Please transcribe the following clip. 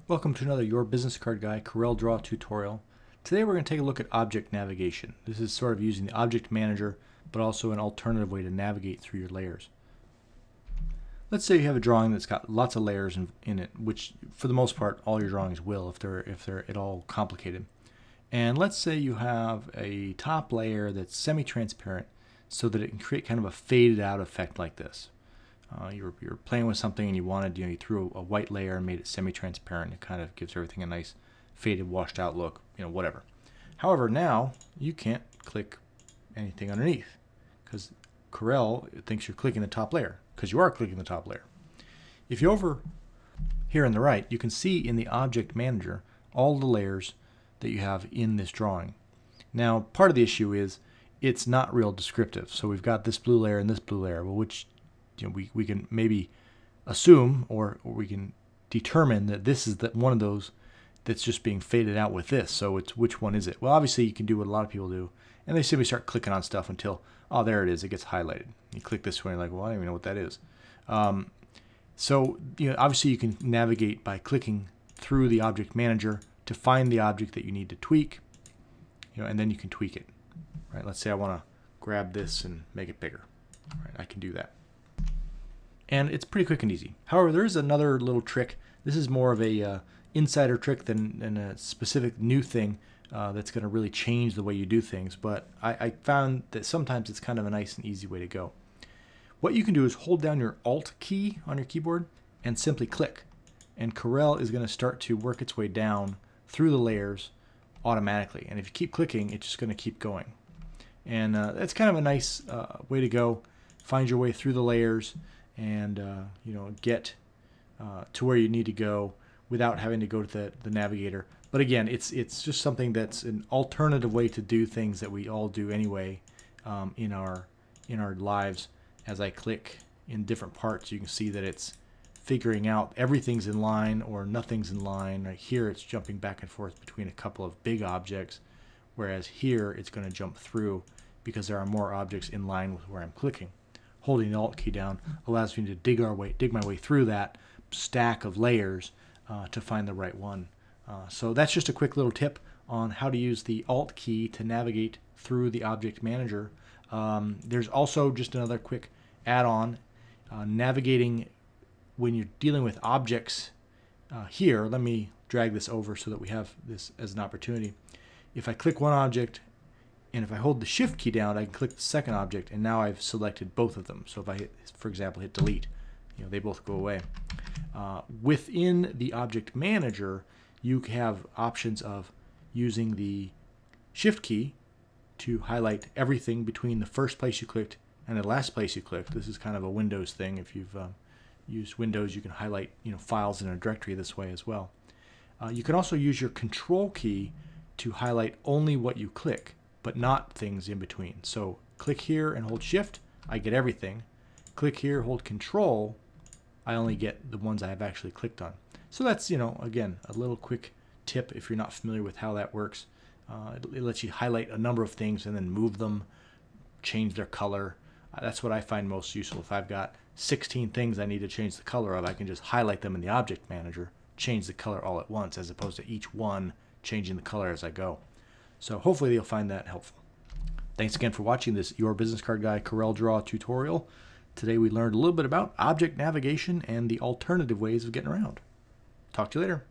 Welcome to another Your Business Card Guy CorelDraw tutorial. Today we're going to take a look at object navigation. This is sort of using the object manager, but also an alternative way to navigate through your layers. Let's say you have a drawing that's got lots of layers in it, which for the most part all your drawings will if they're at all complicated. And let's say you have a top layer that's semi-transparent so that it can create kind of a faded out effect like this. You're playing with something and you threw a white layer and made it semi-transparent. It kind of gives everything a nice faded, washed out look, whatever. However, now you can't click anything underneath because Corel thinks you're clicking the top layer, because you are clicking the top layer. If you over here on the right, you can see in the object manager all the layers that you have in this drawing. Now, part of the issue is it's not real descriptive. So we've got this blue layer and this blue layer, well, which we can maybe assume or we can determine that this is one of those that's just being faded out with this. So it's which one is it? Well, obviously you can do what a lot of people do, and they simply start clicking on stuff until, oh, there it is, it gets highlighted. You click this one, you're like, well, I don't even know what that is. So obviously you can navigate by clicking through the object manager to find the object that you need to tweak, and then you can tweak it. Right? Let's say I want to grab this and make it bigger. Right? I can do that. And it's pretty quick and easy. However, there is another little trick. This is more of a insider trick than a specific new thing that's going to really change the way you do things. But I found that sometimes it's kind of a nice and easy way to go. What you can do is hold down your Alt key on your keyboard and simply click. And Corel is going to start to work its way down through the layers automatically. And if you keep clicking, it's just going to keep going. And that's kind of a nice way to go. Find your way through the layers and get to where you need to go without having to go to the navigator. But again, it's just something that's an alternative way to do things that we all do anyway in our lives. As I click in different parts, you can see that it's figuring out everything's in line or nothing's in line. Right here, it's jumping back and forth between a couple of big objects, whereas here it's going to jump through because there are more objects in line with where I'm clicking. Holding the Alt key down allows me to dig my way through that stack of layers to find the right one. So that's just a quick little tip on how to use the Alt key to navigate through the object manager. There's also just another quick add-on, navigating when you're dealing with objects here. Let me drag this over so that we have this as an opportunity. If I click one object, and if I hold the Shift key down, I can click the second object, and now I've selected both of them. So if I, for example, hit delete, they both go away. Within the object manager, you have options of using the Shift key to highlight everything between the first place you clicked and the last place you clicked. This is kind of a Windows thing. If you've used Windows, you can highlight files in a directory this way as well. You can also use your Control key to highlight only what you click, but not things in between. So click here and hold Shift, I get everything. Click here, hold Control, I only get the ones I have actually clicked on. So that's, again, a little quick tip if you're not familiar with how that works. It lets you highlight a number of things and then move them, change their color. That's what I find most useful. If I've got 16 things I need to change the color of, I can just highlight them in the object manager, change the color all at once, as opposed to each one changing the color as I go. So hopefully you'll find that helpful. Thanks again for watching this Your Business Card Guy CorelDraw tutorial. Today we learned a little bit about object navigation and the alternative ways of getting around. Talk to you later.